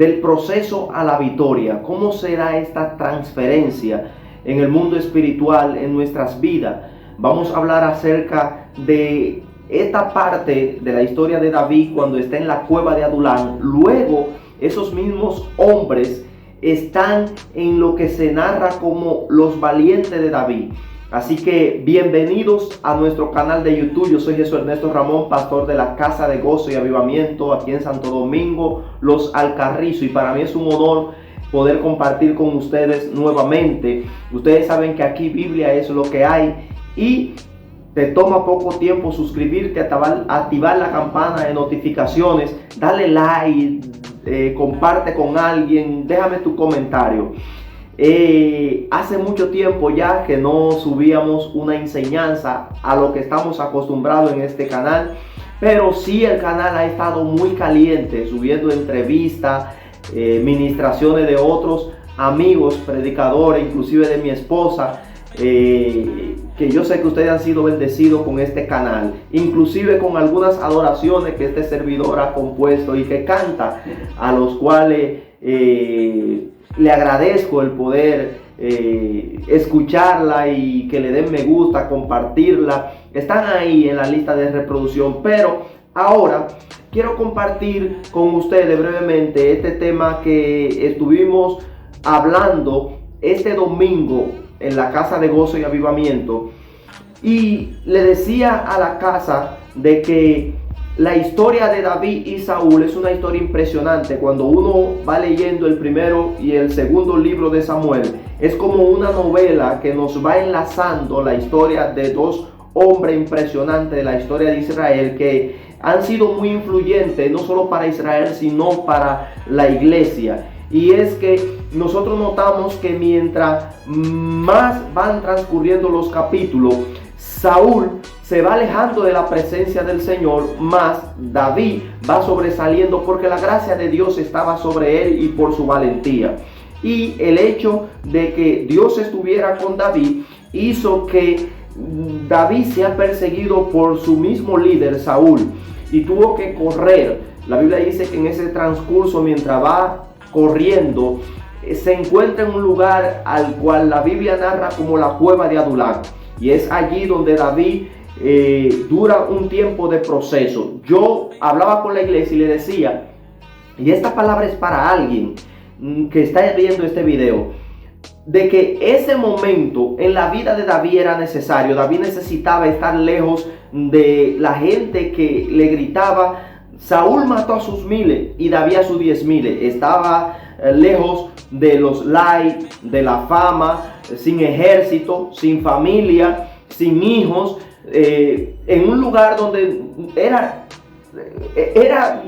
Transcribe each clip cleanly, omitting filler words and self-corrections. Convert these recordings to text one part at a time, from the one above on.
del proceso a la victoria. ¿Cómo será esta transferencia en el mundo espiritual, en nuestras vidas? Vamos a hablar acerca de esta parte de la historia de David cuando está en la cueva de Adulán. Luego, esos mismos hombres están en lo que se narra como los valientes de David. Así que bienvenidos a nuestro canal de YouTube. Yo soy Jesús Ernesto Ramón, pastor de la Casa de Gozo y Avivamiento aquí en Santo Domingo, Los Alcarrizos. Y para mí es un honor poder compartir con ustedes nuevamente. Ustedes saben que aquí Biblia es lo que hay y te toma poco tiempo suscribirte, activar la campana de notificaciones, dale like, comparte con alguien, déjame tu comentario. Hace mucho tiempo ya que no subíamos una enseñanza a lo que estamos acostumbrados en este canal, pero sí el canal ha estado muy caliente, subiendo entrevistas, ministraciones de otros amigos, predicadores, inclusive de mi esposa, que yo sé que ustedes han sido bendecidos con este canal, inclusive con algunas adoraciones que este servidor ha compuesto y que canta, a los cuales le agradezco el poder escucharla y que le den me gusta, compartirla. Están ahí en la lista de reproducción, pero ahora quiero compartir con ustedes brevemente este tema que estuvimos hablando este domingo en la Casa de Gozo y Avivamiento. Y le decía a la casa de que la historia de David y Saúl es una historia impresionante. Cuando uno va leyendo el primero y el segundo libro de Samuel, es como una novela que nos va enlazando la historia de dos hombres impresionantes de la historia de Israel, que han sido muy influyentes no solo para Israel sino para la iglesia. Y es que nosotros notamos que mientras más van transcurriendo los capítulos, Saúl se va alejando de la presencia del Señor, más David va sobresaliendo porque la gracia de Dios estaba sobre él y por su valentía. Y el hecho de que Dios estuviera con David hizo que David sea perseguido por su mismo líder, Saúl, y tuvo que correr. La Biblia dice que en ese transcurso, mientras va corriendo, se encuentra en un lugar al cual la Biblia narra como la cueva de Adulán. Y es allí donde David dura un tiempo de proceso. Yo hablaba con la iglesia y le decía, y esta palabra es para alguien que está viendo este video, de que ese momento en la vida de David era necesario. David necesitaba estar lejos de la gente que le gritaba: Saúl mató a sus 1000 y David a sus 10,000. Estaba lejos de los likes, de la fama, sin ejército, sin familia, sin hijos, en un lugar donde era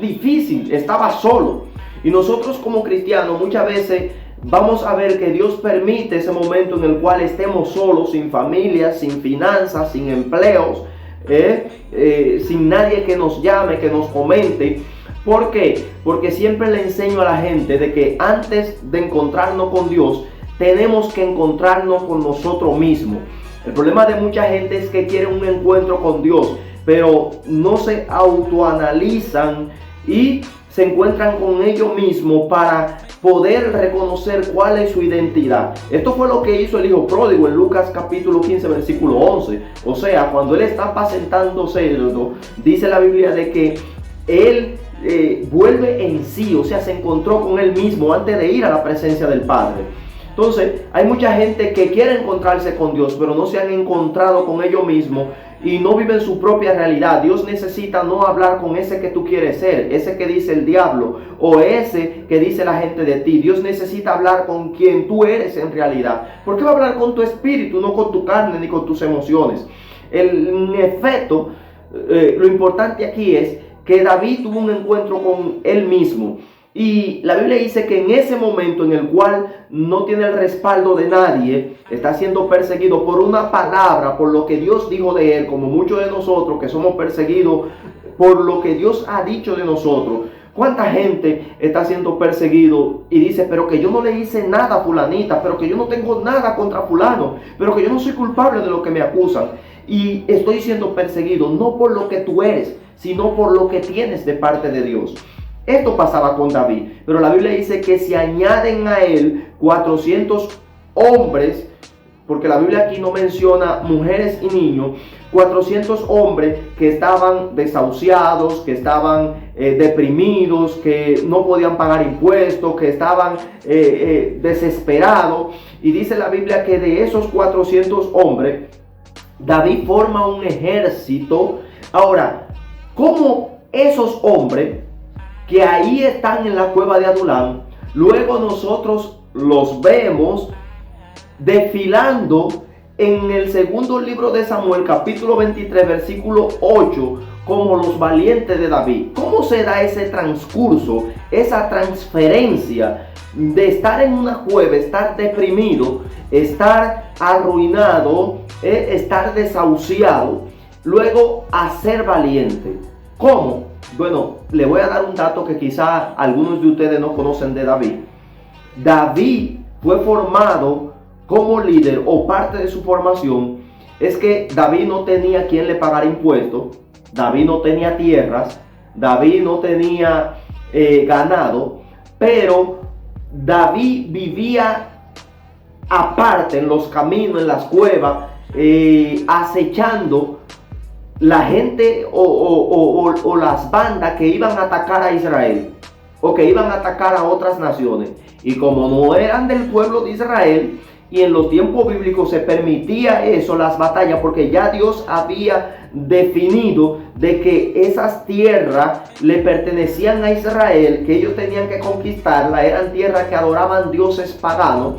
difícil, estaba solo. Y nosotros como cristianos muchas veces vamos a ver que Dios permite ese momento en el cual estemos solos, sin familia, sin finanzas, sin empleos, sin nadie que nos llame, que nos comente. ¿Por qué? Porque siempre le enseño a la gente de que antes de encontrarnos con Dios, tenemos que encontrarnos con nosotros mismos. El problema de mucha gente es que quieren un encuentro con Dios, pero no se autoanalizan y se encuentran con ellos mismos para poder reconocer cuál es su identidad. Esto fue lo que hizo el hijo pródigo en Lucas capítulo 15 versículo 11. O sea, cuando él está apacentando cerdo, dice la Biblia de que él vuelve en sí, o sea, se encontró con él mismo antes de ir a la presencia del Padre. Entonces, hay mucha gente que quiere encontrarse con Dios, pero no se han encontrado con ellos mismos y no viven su propia realidad. Dios necesita no hablar con ese que tú quieres ser, ese que dice el diablo o ese que dice la gente de ti. Dios necesita hablar con quien tú eres en realidad. ¿Por qué va a hablar con tu espíritu, no con tu carne ni con tus emociones? En efecto, lo importante aquí es que David tuvo un encuentro con él mismo. Y la Biblia dice que en ese momento en el cual no tiene el respaldo de nadie, está siendo perseguido por una palabra, por lo que Dios dijo de él, como muchos de nosotros que somos perseguidos por lo que Dios ha dicho de nosotros. ¿Cuánta gente está siendo perseguido y dice, pero que yo no le hice nada a fulanita, pero que yo no tengo nada contra fulano, pero que yo no soy culpable de lo que me acusan? Y estoy siendo perseguido no por lo que tú eres, sino por lo que tienes de parte de Dios. Esto pasaba con David, pero la Biblia dice que si añaden a él 400 hombres, porque la Biblia aquí no menciona mujeres y niños, 400 hombres que estaban desahuciados, que estaban deprimidos, que no podían pagar impuestos, que estaban desesperados. Y dice la Biblia que de esos 400 hombres, David forma un ejército. Ahora, ¿cómo esos hombres que ahí están en la cueva de Adulam, luego nosotros los vemos desfilando en el segundo libro de Samuel, capítulo 23, versículo 8, como los valientes de David? ¿Cómo se da ese transcurso, esa transferencia de estar en una cueva, estar deprimido, estar arruinado, estar desahuciado, luego a ser valiente? ¿Cómo? Bueno, le voy a dar un dato que quizá algunos de ustedes no conocen de David. David fue formado como líder, o parte de su formación es que David no tenía quien le pagara impuestos, David no tenía tierras, David no tenía ganado, pero David vivía aparte en los caminos, en las cuevas, acechando la gente o las bandas que iban a atacar a Israel o que iban a atacar a otras naciones. Y como no eran del pueblo de Israel, y en los tiempos bíblicos se permitía eso, las batallas, porque ya Dios había definido de que esas tierras le pertenecían a Israel, que ellos tenían que conquistarla, eran tierras que adoraban dioses paganos.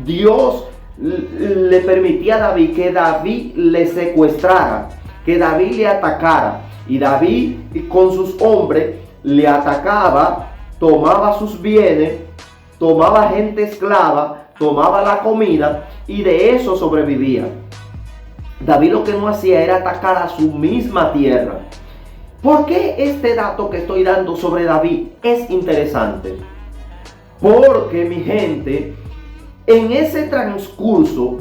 Dios le permitía a David que David le secuestrara, que David le atacara, y David con sus hombres le atacaba, tomaba sus bienes, tomaba gente esclava, tomaba la comida y de eso sobrevivía. David lo que no hacía era atacar a su misma tierra. ¿Por qué este dato que estoy dando sobre David es interesante? Porque, mi gente, en ese transcurso,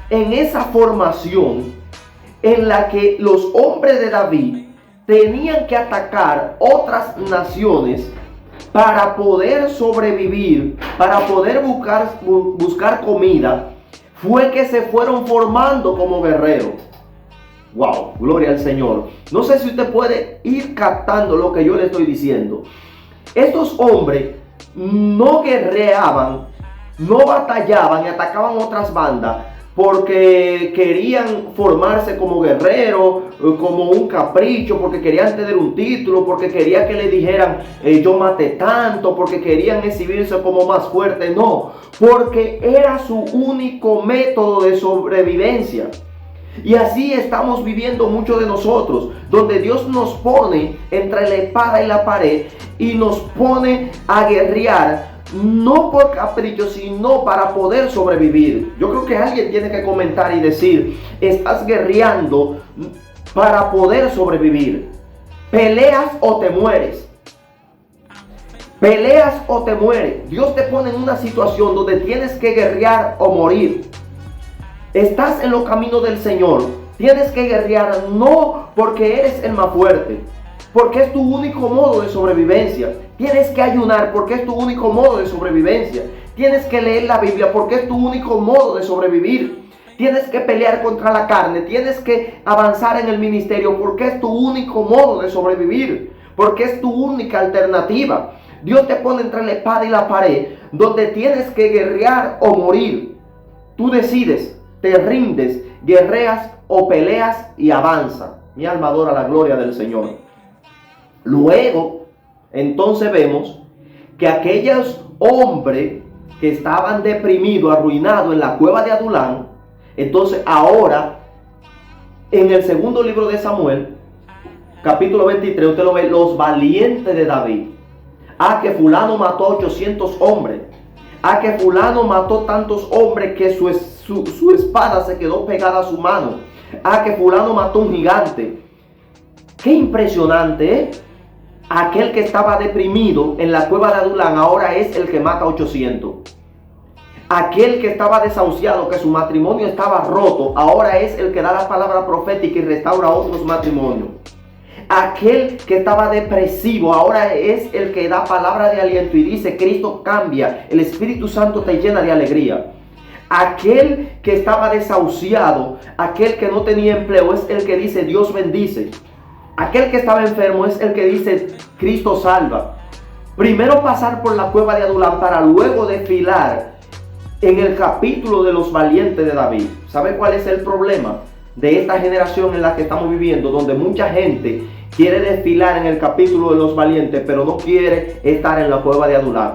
en esa formación en la que los hombres de David tenían que atacar otras naciones para poder sobrevivir, para poder buscar comida, fue que se fueron formando como guerreros. Wow, gloria al Señor. No sé si usted puede ir captando lo que yo le estoy diciendo. Estos hombres no guerreaban, no batallaban y atacaban otras bandas porque querían formarse como guerreros, como un capricho, porque querían tener un título, porque querían que le dijeran yo maté tanto, porque querían exhibirse como más fuerte. No, porque era su único método de sobrevivencia. Y así estamos viviendo muchos de nosotros, donde Dios nos pone entre la espada y la pared y nos pone a guerrear, no por capricho, sino para poder sobrevivir. Yo creo que alguien tiene que comentar y decir: estás guerreando para poder sobrevivir. Peleas o te mueres. Peleas o te mueres. Dios te pone en una situación donde tienes que guerrear o morir. Estás en los caminos del Señor. Tienes que guerrear no porque eres el más fuerte, porque es tu único modo de sobrevivencia. Tienes que ayunar porque es tu único modo de sobrevivencia. Tienes que leer la Biblia porque es tu único modo de sobrevivir. Tienes que pelear contra la carne. Tienes que avanzar en el ministerio porque es tu único modo de sobrevivir, porque es tu única alternativa. Dios te pone entre la espada y la pared, donde tienes que guerrear o morir. Tú decides, te rindes, guerreas o peleas y avanza. Mi alma adora la gloria del Señor. Luego, entonces vemos que aquellos hombres que estaban deprimidos, arruinados en la cueva de Adulam, entonces ahora, en el segundo libro de Samuel, capítulo 23, usted lo ve, los valientes de David. Que fulano mató a 800 hombres. Que fulano mató tantos hombres que su espada se quedó pegada a su mano. Que fulano mató un gigante. Qué impresionante, ¿eh? Aquel que estaba deprimido en la cueva de Adulam ahora es el que mata a 800. Aquel que estaba desahuciado, que su matrimonio estaba roto, ahora es el que da la palabra profética y restaura otros matrimonios. Aquel que estaba depresivo ahora es el que da palabra de aliento y dice: Cristo cambia, el Espíritu Santo te llena de alegría. Aquel que estaba desahuciado, aquel que no tenía empleo, es el que dice: Dios bendice. Aquel que estaba enfermo es el que dice: Cristo salva. Primero pasar por la cueva de Adulán para luego desfilar en el capítulo de los valientes de David. ¿Sabe cuál es el problema de esta generación en la que estamos viviendo? Donde mucha gente quiere desfilar en el capítulo de los valientes, pero no quiere estar en la cueva de Adulán.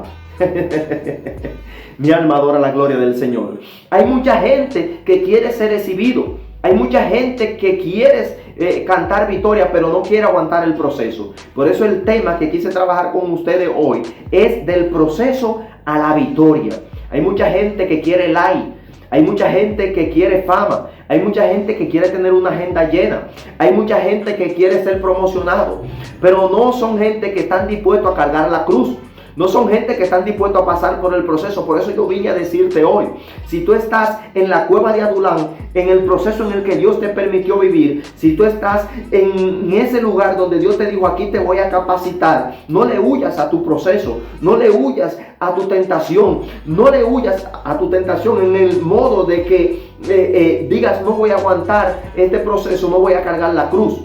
Mi alma adora la gloria del Señor. Hay mucha gente que quiere ser exhibido. Hay mucha gente que quiere cantar victoria, pero no quiere aguantar el proceso. Por eso el tema que quise trabajar con ustedes hoy es del proceso a la victoria. Hay mucha gente que quiere like. Hay mucha gente que quiere fama. Hay mucha gente que quiere tener una agenda llena. Hay mucha gente que quiere ser promocionado. Pero no son gente que están dispuestos a cargar la cruz. No son gente que están dispuestos a pasar por el proceso. Por eso yo vine a decirte hoy: si tú estás en la cueva de Adulán, en el proceso en el que Dios te permitió vivir, si tú estás en ese lugar donde Dios te dijo: aquí te voy a capacitar, no le huyas a tu proceso, no le huyas a tu tentación, no le huyas a tu tentación en el modo de que digas: no voy a aguantar este proceso, no voy a cargar la cruz,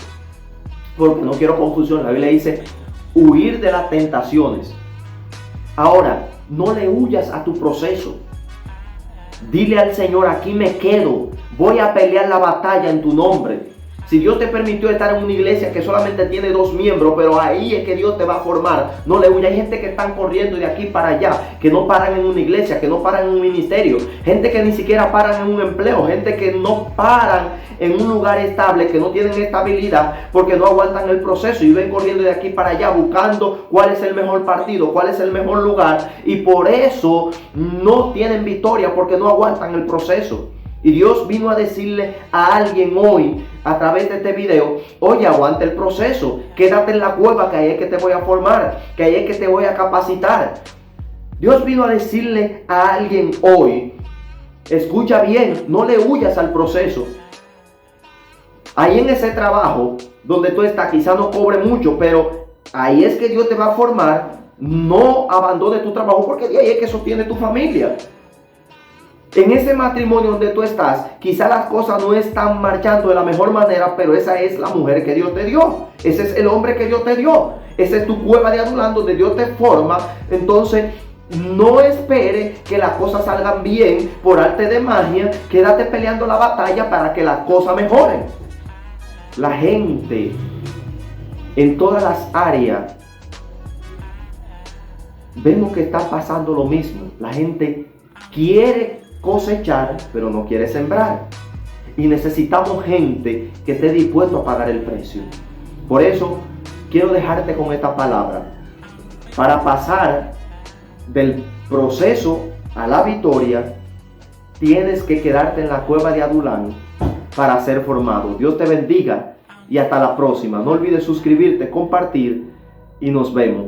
porque no quiero confusión. La Biblia dice: huir de las tentaciones. Ahora, no le huyas a tu proceso. Dile al Señor: aquí me quedo, voy a pelear la batalla en tu nombre. Si Dios te permitió estar en una iglesia que solamente tiene 2 miembros, pero ahí es que Dios te va a formar, no le huyas. Hay gente que están corriendo de aquí para allá, que no paran en una iglesia, que no paran en un ministerio, gente que ni siquiera paran en un empleo, gente que no paran en un lugar estable, que no tienen estabilidad porque no aguantan el proceso y ven corriendo de aquí para allá buscando cuál es el mejor partido, cuál es el mejor lugar, y por eso no tienen victoria, porque no aguantan el proceso. Y Dios vino a decirle a alguien hoy a través de este video: oye, aguanta el proceso, quédate en la cueva, que ahí es que te voy a formar, que ahí es que te voy a capacitar. Dios vino a decirle a alguien hoy: escucha bien, no le huyas al proceso. Ahí en ese trabajo donde tú estás, quizá no cobre mucho, pero ahí es que Dios te va a formar. No abandones tu trabajo, porque de ahí es que sostiene tu familia. En ese matrimonio donde tú estás, quizá las cosas no están marchando de la mejor manera, pero esa es la mujer que Dios te dio. Ese es el hombre que Dios te dio. Esa es tu cueva de Adulán donde Dios te forma. Entonces, no espere que las cosas salgan bien por arte de magia. Quédate peleando la batalla para que las cosas mejoren. La gente en todas las áreas vemos que está pasando lo mismo. La gente quiere cosechar, pero no quiere sembrar. Y necesitamos gente que esté dispuesto a pagar el precio. Por eso quiero dejarte con esta palabra. Para pasar del proceso a la victoria, tienes que quedarte en la cueva de Adulán para ser formado. Dios te bendiga y hasta la próxima. No olvides suscribirte, compartir y nos vemos.